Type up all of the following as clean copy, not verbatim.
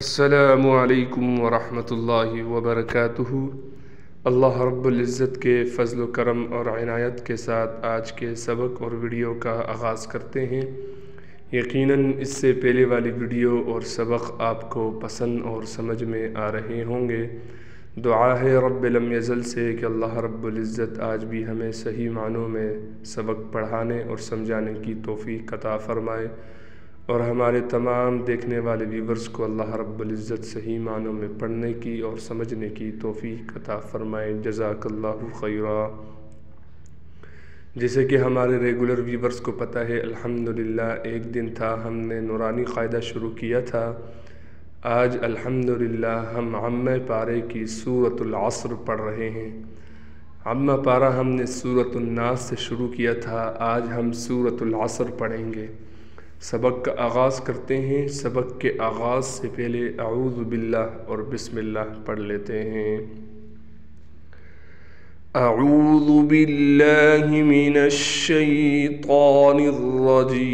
السلام علیکم ورحمۃ اللہ وبرکاتہ۔ اللہ رب العزت کے فضل و کرم اور عنایت کے ساتھ آج کے سبق اور ویڈیو کا آغاز کرتے ہیں۔ یقیناً اس سے پہلے والی ویڈیو اور سبق آپ کو پسند اور سمجھ میں آ رہے ہوں گے۔ دعا ہے رب لم یزل سے کہ اللہ رب العزت آج بھی ہمیں صحیح معنوں میں سبق پڑھانے اور سمجھانے کی توفیق عطا فرمائے، اور ہمارے تمام دیکھنے والے ویورز کو اللہ رب العزت صحیح معنوں میں پڑھنے کی اور سمجھنے کی توفیق عطا فرمائے۔ جزاک اللہ خیرا۔ جیسے کہ ہمارے ریگولر ویورز کو پتہ ہے، الحمدللہ ایک دن تھا ہم نے نورانی قاعدہ شروع کیا تھا۔ آج الحمدللہ ہم عامہ پارے کی سورۃ العصر پڑھ رہے ہیں۔ عامہ پارہ ہم نے سورۃ الناس سے شروع کیا تھا، آج ہم سورۃ العصر پڑھیں گے۔ سبق کا آغاز کرتے ہیں۔ سبق کے آغاز سے پہلے اعوذ باللہ اور بسم اللہ پڑھ لیتے ہیں۔ اعوذ باللہ من الشیطان الرجیم۔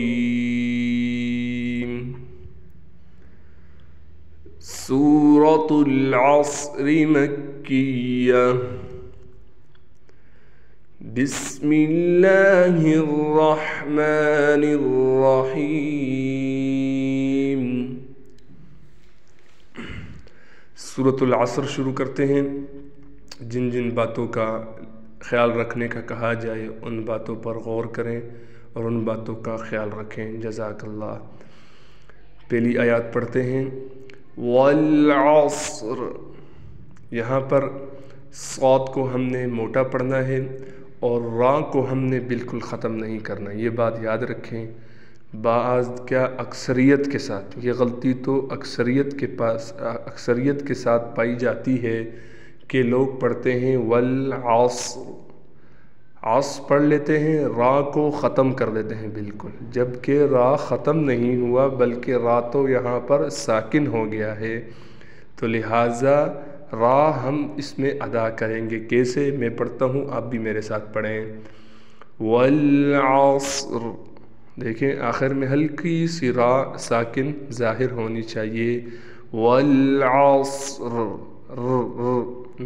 سورۃ العصر مکیہ۔ بسم اللہ الرحمن الرحیم۔ سورۃ العصر شروع کرتے ہیں۔ جن جن باتوں کا خیال رکھنے کا کہا جائے ان باتوں پر غور کریں اور ان باتوں کا خیال رکھیں۔ جزاک اللہ۔ پہلی آیات پڑھتے ہیں۔ والعصر، یہاں پر صاد کو ہم نے موٹا پڑھنا ہے اور را کو ہم نے بالکل ختم نہیں کرنا، یہ بات یاد رکھیں۔ بعض کیا اکثریت کے ساتھ، یہ غلطی تو اکثریت کے ساتھ پائی جاتی ہے کہ لوگ پڑھتے ہیں والعصر، عص پڑھ لیتے ہیں، را کو ختم کر دیتے ہیں بالکل، جبکہ را ختم نہیں ہوا بلکہ را تو یہاں پر ساکن ہو گیا ہے، تو لہٰذا را ہم اس میں ادا کریں گے۔ کیسے؟ میں پڑھتا ہوں، آپ بھی میرے ساتھ پڑھیں۔ والعصر، دیکھیں آخر میں ہلکی سی را ساکن ظاہر ہونی چاہیے۔ والعصر،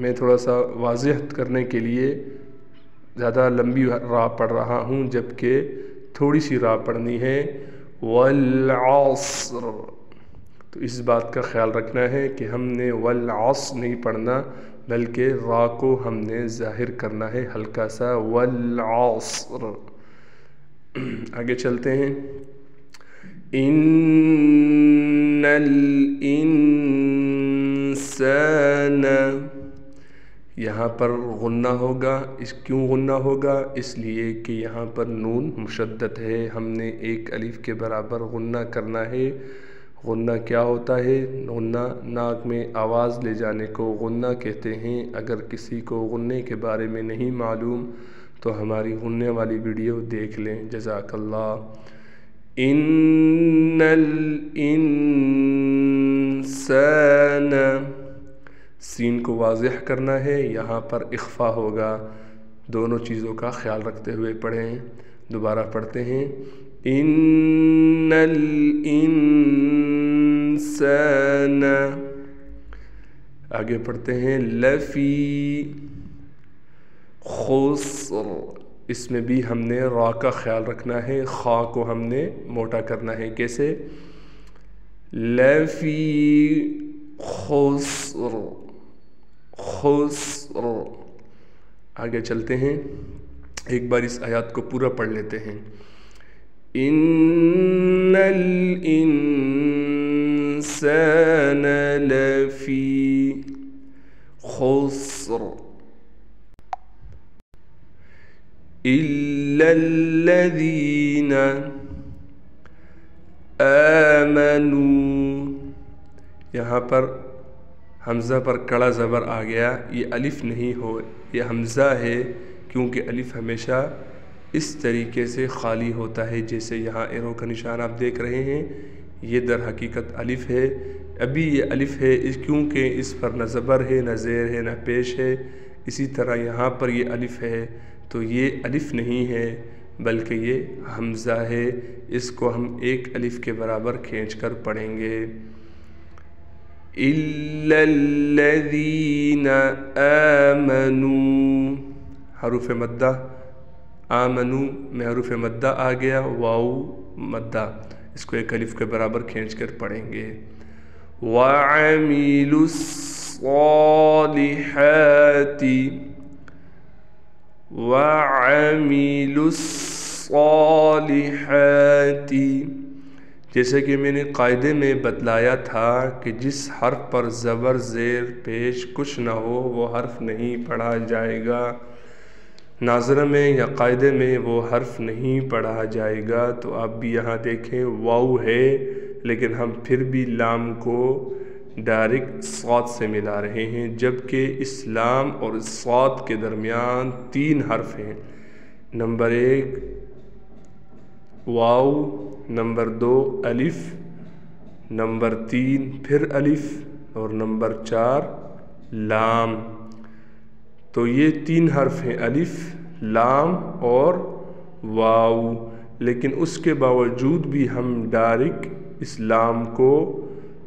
میں تھوڑا سا واضح کرنے کے لیے زیادہ لمبی را پڑھ رہا ہوں، جبکہ تھوڑی سی را پڑھنی ہے۔ والعصر، تو اس بات کا خیال رکھنا ہے کہ ہم نے والعصر نہیں پڑھنا بلکہ را کو ہم نے ظاہر کرنا ہے ہلکا سا، والعصر۔ آگے چلتے ہیں۔ ان الانسان، یہاں پر غنہ ہوگا۔ کیوں غنہ ہوگا؟ اس لیے کہ یہاں پر نون مشدد ہے، ہم نے ایک الف کے برابر غنہ کرنا ہے۔ غنہ کیا ہوتا ہے؟ غنہ ناک میں آواز لے جانے کو غنہ کہتے ہیں۔ اگر کسی کو غنے کے بارے میں نہیں معلوم تو ہماری غنے والی ویڈیو دیکھ لیں۔ جزاک اللہ۔ ان الانسان، سین کو واضح کرنا ہے، یہاں پر اخفا ہوگا، دونوں چیزوں کا خیال رکھتے ہوئے پڑھیں۔ دوبارہ پڑھتے ہیں۔ ان الانسان، آگے پڑھتے ہیں۔ لفی خسر، اس میں بھی ہم نے را کا خیال رکھنا ہے، خا کو ہم نے موٹا کرنا ہے۔ کیسے؟ لفی خسر، خسر۔ آگے چلتے ہیں، ایک بار اس آیات کو پورا پڑھ لیتے ہیں۔ ان الانسان لفی خسر الا الذین آمنوا، یہاں پر حمزہ پر کڑا زبر آ گیا، یہ الف نہیں ہو، یہ حمزہ ہے، کیونکہ الف ہمیشہ اس طریقے سے خالی ہوتا ہے جیسے یہاں ایرو کا نشان آپ دیکھ رہے ہیں، یہ در حقیقت الف ہے۔ ابھی یہ الف ہے کیونکہ اس پر نہ زبر ہے، نہ زیر ہے، نہ پیش ہے، اسی طرح یہاں پر یہ الف ہے، تو یہ الف نہیں ہے بلکہ یہ حمزہ ہے، اس کو ہم ایک الف کے برابر کھینچ کر پڑھیں گے۔ إلا الذين آمنوا، حروف مدہ، آمنو میں حروف مدہ آ گیا، واو مدہ، اس کو ایک الف کے برابر کھینچ کر پڑھیں گے۔ وَعَمِلُوا الصَّالِحَاتِ، وَعَمِلُوا الصَّالِحَاتِ، جیسے کہ میں نے قاعدے میں بتلایا تھا کہ جس حرف پر زبر زیر پیش کچھ نہ ہو وہ حرف نہیں پڑھا جائے گا، ناظرہ میں یا قاعدے میں وہ حرف نہیں پڑھا جائے گا۔ تو آپ بھی یہاں دیکھیں واو ہے لیکن ہم پھر بھی لام کو ڈائریکٹ صاد سے ملا رہے ہیں، جبکہ اس لام اور صاد کے درمیان 3 حرف ہیں، نمبر 1 واو، نمبر 2 الف، نمبر 3 پھر الف، اور نمبر 4 لام۔ تو یہ 3 حرف ہیں، الف، لام اور واو، لیکن اس کے باوجود بھی ہم ڈائریکٹ اس لام کو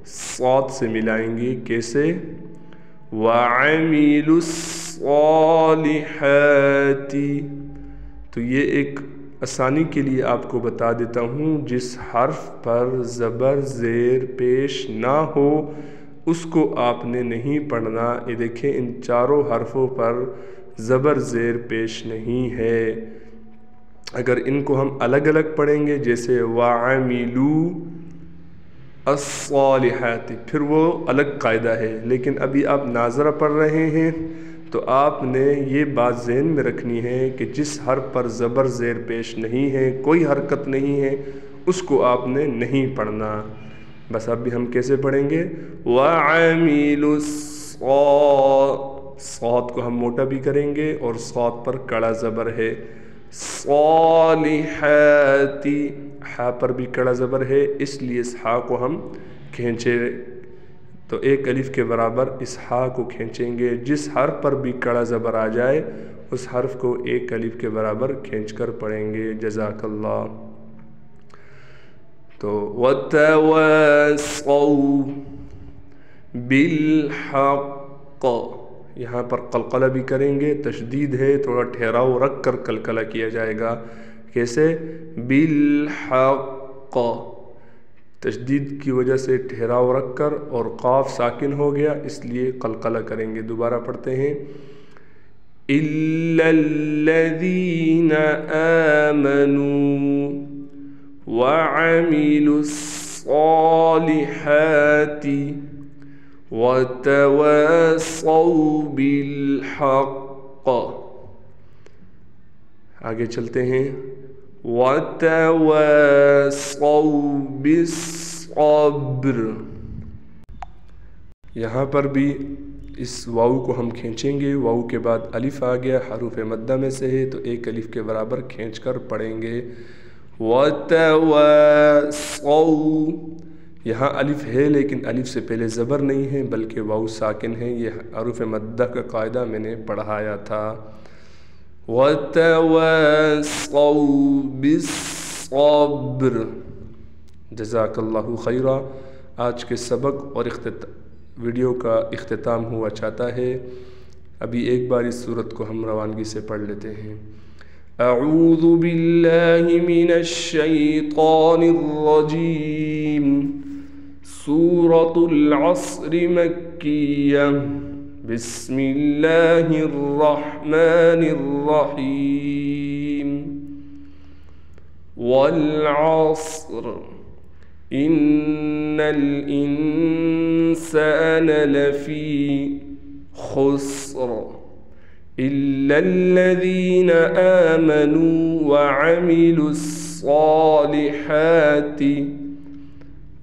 صاد سے ملائیں گے، کیسے؟ وَعَمِلُوا الصَّالِحَاتِ۔ تو یہ ایک آسانی کے لیے آپ کو بتا دیتا ہوں، جس حرف پر زبر زیر پیش نہ ہو اس کو آپ نے نہیں پڑھنا۔ یہ دیکھیں ان چاروں حرفوں پر زبر زیر پیش نہیں ہے، اگر ان کو ہم الگ الگ پڑھیں گے جیسے وَعَمِلُوا الصَّالِحَاتِ، پھر وہ الگ قاعدہ ہے، لیکن ابھی آپ ناظرہ پڑھ رہے ہیں تو آپ نے یہ بات ذہن میں رکھنی ہے کہ جس حرف پر زبر زیر پیش نہیں ہے، کوئی حرکت نہیں ہے، اس کو آپ نے نہیں پڑھنا۔ بس اب بھی ہم کیسے پڑھیں گے؟ وَعَمِلُوا صاد کو ہم موٹا بھی کریں گے اور صاد پر کڑا زبر ہے، صالحات، ہا پر بھی کڑا زبر ہے، اس لیے اس ہا کو ہم کھینچے تو ایک الف کے برابر اس ہا کو کھینچیں گے، جس حرف پر بھی کڑا زبر آ جائے اس حرف کو ایک الف کے برابر کھینچ کر پڑھیں گے۔ جزاک اللہ۔ تو وَتَوَاصَوْا بِالْحَقِّ، یہاں پر قلقلہ بھی کریں گے، تشدید ہے، تھوڑا ٹھہراؤ رکھ کر قلقلہ کیا جائے گا، کیسے؟ بالحق، تشدید کی وجہ سے ٹھہراؤ رکھ کر، اور قاف ساکن ہو گیا اس لیے قلقلہ کریں گے۔ دوبارہ پڑھتے ہیں، إِلَّا الَّذِينَ آمَنُوا وَعَمِلُوا الصَّالِحَاتِ وَتَوَاصَوْا بِالْحَقِّ۔ آگے چلتے ہیں، وَتَوَاصَوْا بِالصَّبْرِ، یہاں پر بھی اس واو کو ہم کھینچیں گے، واو کے بعد الف آ گیا، حروف مدہ میں سے ہے تو ایک الف کے برابر کھینچ کر پڑھیں گے۔ وَتَوَاصَوْا، یہاں الف ہے لیکن الف سے پہلے زبر نہیں ہے بلکہ واو ساکن ہے، یہ حروف مدہ کا قاعدہ میں نے پڑھایا تھا۔ وَتَوَاصَوْا بِالصَّبْرِ۔ جزاک اللہ خیرا۔ آج کے سبق اور ویڈیو کا اختتام ہوا چاہتا ہے، ابھی ایک بار اس سورت کو ہم روانگی سے پڑھ لیتے ہیں۔ اعوذ باللہ من الشیطان الرجیم، سورة العصر مکیہ، بسم اللہ الرحمن الرحیم۔ والعصر ان الانسان لفی خسر الا الذین آمنوا وعملوا الصالحات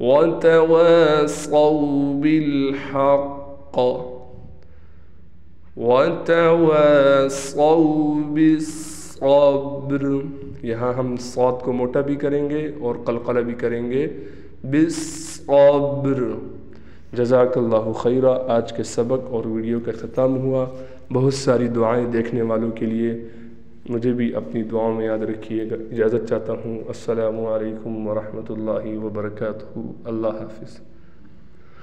وتواصوا بالحق وتواصوا بالصبر۔ یہاں ہم صاد کو موٹا بھی کریں گے اور قلقلہ بھی کریں گے، بالصبر۔ جزاک اللہ خیرہ۔ آج کے سبق اور ویڈیو کا اختتام ہوا۔ بہت ساری دعائیں دیکھنے والوں کے لیے، مجھے بھی اپنی دعاؤں میں یاد رکھیے گا۔ اجازت چاہتا ہوں، السلام علیکم ورحمۃ اللہ وبرکاتہ۔ اللہ حافظ۔